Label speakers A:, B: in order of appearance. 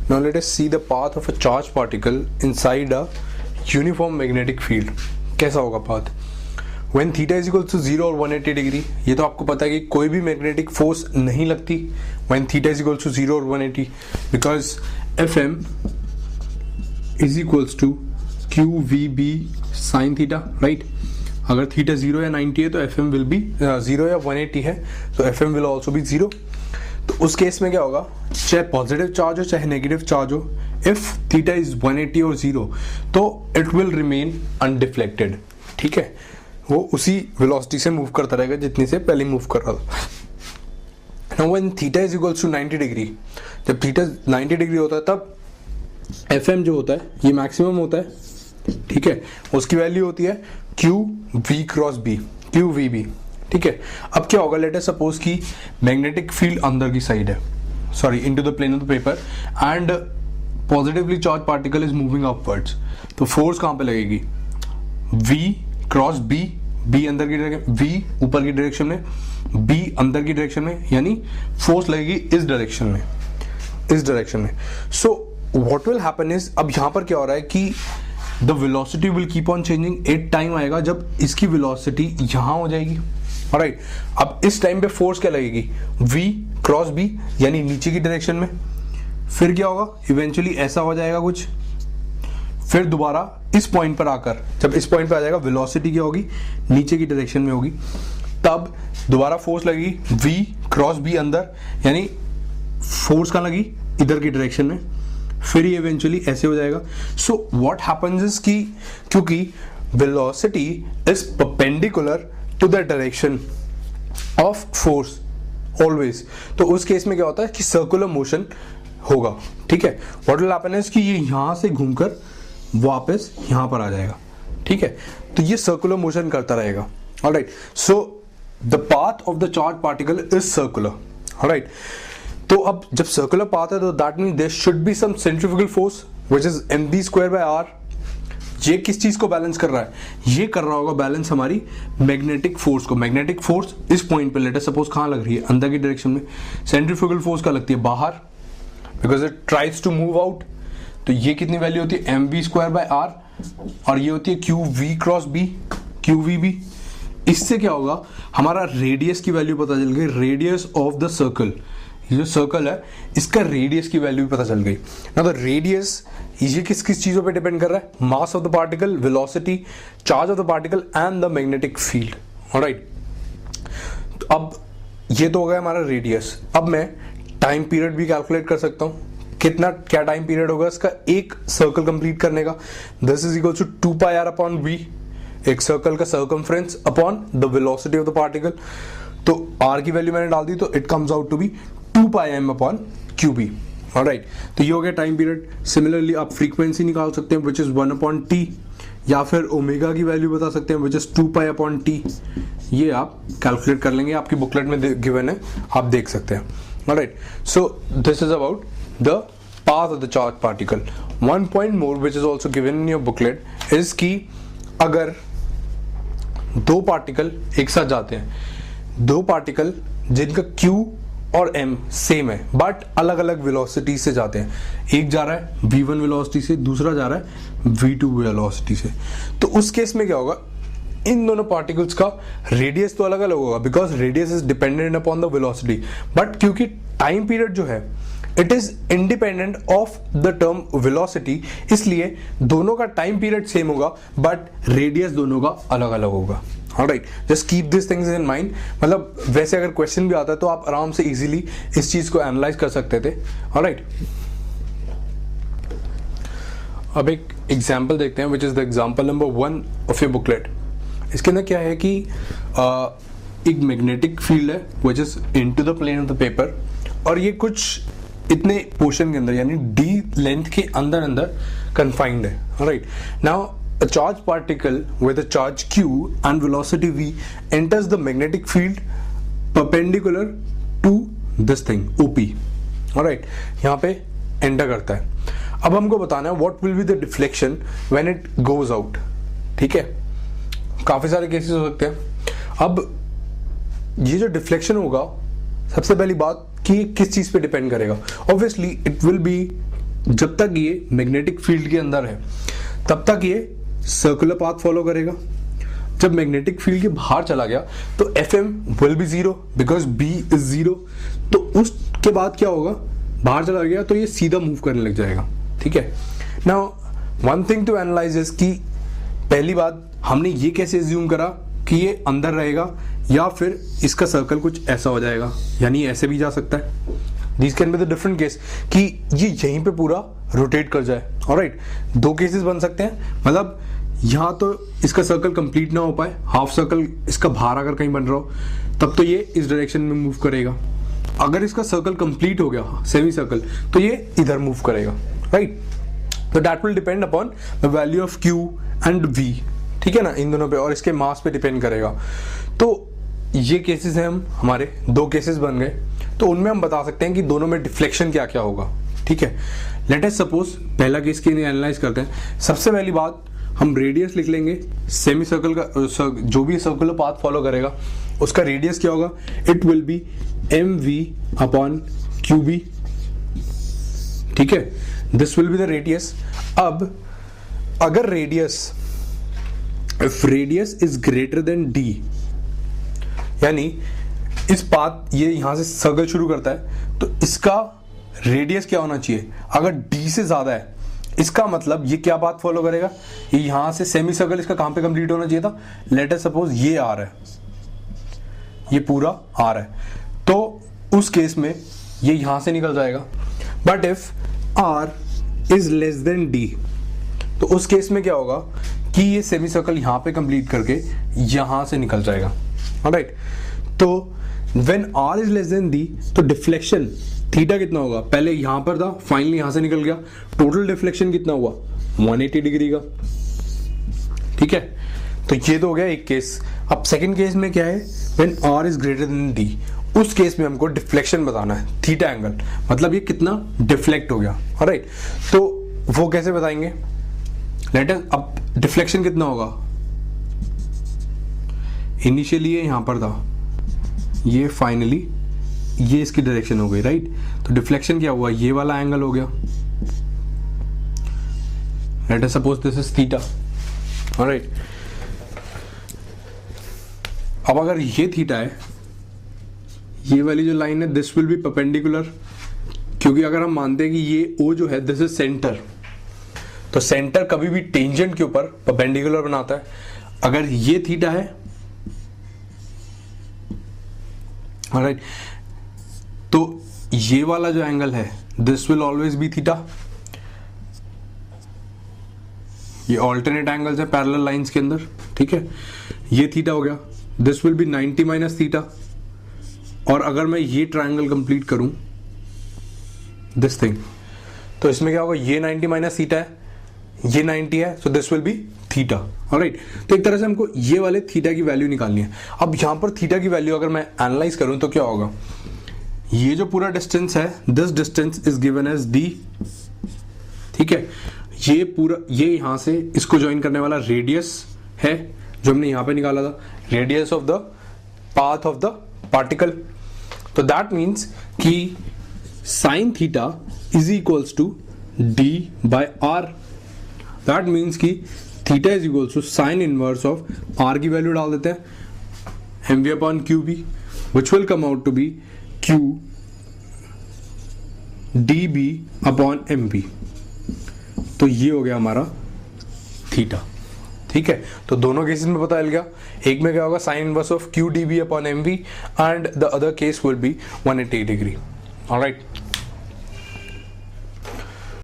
A: Now let us see the path of a charged particle inside a uniform magnetic field. कैसा होगा path? When theta is equal to 0 और 180 degree, ये तो आपको पता है कि कोई भी मैग्नेटिक फोर्स नहीं लगती when theta is equal to 0 और 180 because Fm is equals to QVB sin theta, right? अगर थीटा 0 या 90 है तो FM will be 0 या 180 है तो FM will also be 0. तो उस केस में क्या होगा, चाहे पॉजिटिव चार्ज हो चाहे नेगेटिव चार्ज हो, इफ थीटा इज 180 और 0 तो इट विल रिमेन अनडिफ्लेक्टेड. ठीक है, वो उसी वेलोसिटी से मूव करता रहेगा जितनी से पहले मूव कर रहा था. Now when theta is equals to 90 degree, जब थीटा 90 डिग्री होता है तब FM जो होता है ये मैक्सिमम होता है. ठीक है, उसकी वैल्यू होती है QV क्रॉस B, QVB. ठीक है, अब क्या होगा, लेट अस सपोज कि मैग्नेटिक फील्ड अंदर की साइड है, sorry into the plane of the paper, and positively charge particle is moving upwards. तो फोर्स कहां पे लगेगी? V क्रॉस B, B अंदर की डायरेक्शन, V ऊपर की डायरेक्शन में, B अंदर की डायरेक्शन में, यानी फोर्स लगेगी इस डायरेक्शन में, इस डायरेक्शन में. So what will happen is, अब यहां पर क्या हो रहा है कि the velocity will keep on changing. एक टाइम आएगा जब इसकी वेलोसिटी यहां हो जाएगी. ऑलराइट, अब इस टाइम पे फोर्स क्या लगेगी? V क्रॉस B, यानी नीचे की डायरेक्शन में. फिर क्या होगा, इवेंचुअली ऐसा हो जाएगा कुछ, फिर दोबारा इस पॉइंट पर आकर, जब इस पॉइंट पर आ जाएगा वेलोसिटी क्या होगी? नीचे की डायरेक्शन में होगी. तब दोबारा फोर्स लगेगी V क्रॉस B अंदर, यानी फोर्स कहां लगी? इधर की डायरेक्शन में. फिर ये इवेंचुअली ऐसे हो जाएगा. सो व्हाट हैपेंस इज कि क्योंकि velocity is perpendicular to the direction of force always, तो उस केस में क्या होता है कि सर्कुलर मोशन होगा. ठीक है, व्हाट विल हैपन इज कि ये यहां से घूमकर वापस यहां पर आ जाएगा. ठीक है, तो ये सर्कुलर मोशन करता रहेगा. Alright, so the path of the charge particle is circular. Alright, तो अब जब सर्कुलर पाथ है तो that mean there should be some centrifugal force which is mv²/r. ये किस चीज को बैलेंस कर रहा है? ये कर रहा होगा बैलेंस हमारी मैग्नेटिक फोर्स को. मैग्नेटिक फोर्स इस पॉइंट पे लेट अस सपोज कहां लग रही है? अंदर की डायरेक्शन में. सेंट्रीफ्यूगल फोर्स का लगती है बाहर, because it tries to move out. तो ये कितनी वैल्यू होती है? mv²/r, और ये होती है QV क्रॉस B, QVB. इससे क्या होगा, हमारा रेडियस की वैल्यू पता चल गई. रेडियस ऑफ द सर्कल, ये जो सर्कल है इसका रेडियस की वैल्यू भी पता चल गई. ना तो रेडियस ये किस किस चीजों पे डिपेंड कर रहा है? Mass of the particle, velocity, charge of the particle and the magnetic field. Alright, तो अब ये तो हो गया हमारा रेडियस. अब मैं टाइम पीरियड भी कैलकुलेट कर सकता हूं. कितना, क्या टाइम पीरियड होगा इसका एक सर्कल कंप्लीट करने का? This is equal to 2πr/v, एक सर्कल का circumference upon the velocity of the particle. तो r की वैल्यू मैंने डाल दी तो it comes out to be 2πm/qb. Alright, तो ये हो गया टाइम पीरियड. सिमिलरली आप फ्रीक्वेंसी निकाल सकते हैं विच इज 1/t, या फिर ओमेगा की वैल्यू बता सकते हैं विच इज 2π/t. ये आप कैलकुलेट कर लेंगे, आपकी बुकलेट में गिवन है, आप देख सकते हैं. Alright, so this is about the path of the charge particle. One point more which is also given in your booklet is कि अगर दो पार्टिकल एक साथ जाते हैं, दो पार्टिकल जिनका Q और M सेम है बट अलग अलग वेलोसिटी से जाते हैं, एक जा रहा है v1 वेलोसिटी से, दूसरा जा रहा है v2 वेलोसिटी से, तो उस केस में क्या होगा, इन दोनों पार्टिकल्स का रेडियस तो अलग अलग होगा because radius is dependent upon the velocity. But क्योंकि टाइम पीरियड जो है it is independent of the term velocity, इसलिए दोनों का टाइम पीरियड सेम होगा बट रेडियस दोनों का अलग अलग होगा. Alright, just keep this things in mind. मतलब वैसे अगर क्वेश्चन भी आता है तो आप आराम से इजीली इस चीज को एनालाइज कर सकते थे. ऑलराइट, अब एक एग्जांपल देखते हैं which is the example number 1 of your booklet. इसके अंदर क्या है कि एक मैग्नेटिक फील्ड है which is into the plane of the paper, और ये कुछ इतने पोर्शन के अंदर यानी d लेंथ के अंदर अंदर कन्फाइंड है. Alright, now a charged particle with a charge q and velocity v enters the magnetic field perpendicular to this thing op. alright, यहाँ पे enter करता है. अब हमको बताना है what will be the deflection when it goes out. ठीक है, काफी सारे केसेस हो सकते हैं. अब ये जो डिफ्लेक्शन होगा, सबसे पहली बात कि किस चीज पे डिपेंड करेगा. ऑब्वियसली इट विल बी जब तक ये मैग्नेटिक फील्ड के अंदर है तब तक ये सर्कुलर पाथ फॉलो करेगा। जब मैग्नेटिक फील्ड के बाहर चला गया तो Fm will be zero because B is zero. तो उसके बाद क्या होगा, बाहर चला गया तो ये सीधा मूव करने लग जाएगा। ठीक है, now one thing to analyse is कि पहली बात हमने ये कैसे एज्यूम करा कि ये अंदर रहेगा या फिर इसका सर्कल कुछ ऐसा हो जाएगा, यानी ऐसे भी जा सकता है। This can be the different case कि ये यहीं पे पूरा रोटेट कर जाए। ऑलराइट, दो केसेस बन सकते हैं, मतलब यहाँ तो इसका सर्कल कंप्लीट ना हो पाए, हाफ सर्कल इसका बाहर अगर कहीं बन रहा हो तब तो ये इस डायरेक्शन में मूव करेगा। अगर इसका सर्कल कंप्लीट हो गया सेमी सर्कल तो ये इधर मूव करेगा। राइट, तो that will depend upon the value of Q and V। ठीक है ना, इन दोनों पे और इसके मास पे डिपेंड करेगा। तो ये केसेस हैं, हम हमारे दो केसेस बन गए। तो उनमें हम बता सकते हैं कि दोनों में डिफ्लेक्शन क्या क्या होगा। ठीक है, लेट अस सपोज पहला केस के लिए एनालाइज करते हैं। सबसे पहली बात हम रेडियस लिख लेंगे, सेमी सर्कल का जो भी सर्कुलर पाथ फॉलो करेगा उसका रेडियस क्या होगा, it will be mv upon qb। ठीक है, this will be the radius. अब अगर radius, if radius is greater than d, यानी इस पाथ ये यहां से सर्कल शुरू करता है तो इसका रेडियस क्या होना चाहिए, अगर d से ज्यादा है इसका मतलब ये क्या पाथ फॉलो करेगा, ये यहां से सेमी सर्कल इसका कहां पे कंप्लीट होना चाहिए था, लेट अस सपोज ये आ रहा है, ये पूरा आ रहा है, तो उस केस में ये यहां से निकल जाएगा। But if r is less than d, तो उस केस में क्या होगा कि ये सेमी सर्कल यहां पे कंप्लीट करके यहां से निकल जाएगा। ऑलराइट, तो when r is less than d तो डिफ्लेक्शन थीटा कितना होगा, पहले यहां पर था फाइनली यहां से निकल गया, टोटल डिफ्लेक्शन कितना हुआ 180 डिग्री का। ठीक है, तो ये तो हो गया एक केस। अब सेकंड केस में क्या है, when r is greater than d, उस केस में हमको डिफ्लेक्शन बताना है, थीटा एंगल, मतलब ये कितना डिफ्लेक्ट हो गया। ऑलराइट, तो वो कैसे बताएंगे, लेट अस, अब डिफ्लेक्शन कितना होगा, इनिशियली ये यहां पर था, ये फाइनली ये इसकी डायरेक्शन हो गई। राइट, तो डिफ्लेक्शन क्या हुआ, ये वाला एंगल हो गया। Late us suppose this is theta. Alright, अब अगर ये थीटा है, ये वाली जो लाइन है दिस विल बी परपेंडिकुलर, क्योंकि अगर हम मानते हैं कि ये O जो है दिस इज सेंटर, तो सेंटर कभी भी टेंजेंट के ऊपर परपेंडिकुलर बनाता है। अगर ये थीटा है, ऑलराइट, तो ये वाला जो एंगल है this will always be theta. ये ऑल्टरनेट एंगल्स है पैरेलल लाइंस के अंदर। ठीक है, ये थीटा हो गया, this will be 90 minus theta. और अगर मैं ये ट्रायंगल कंप्लीट करूं दिस थिंग, तो इसमें क्या होगा, ये 90 माइनस थीटा है, ये 90 है, so this will be theta. Alright, तो एक तरह से हमको ये वाले थीटा की वैल्यू निकालनी है। अब यहां पर थीटा की वैल्यू अगर मैं एनालाइज करूं तो क्या होगा, ये जो पूरा डिस्टेंस है this distance is given as d। ठीक है, ये पूरा, ये यहां से इसको ज्वाइन करने वाला रेडियस है जो हमने यहां पे निकाला था, radius of the path of the particle. तो दैट मीन्स कि sine theta is equals to d by r। That means कि theta is equals to sine inverse of r की वैल्यू डाल देते हैं mv upon qb, which will come out to be q db upon mv। तो ये हो गया हमारा थीटा। ठीक है, तो दोनों केसेस में पता चल गया, एक में क्या होगा sign inverse of q db upon mv and the other case will be 180 degree. Alright,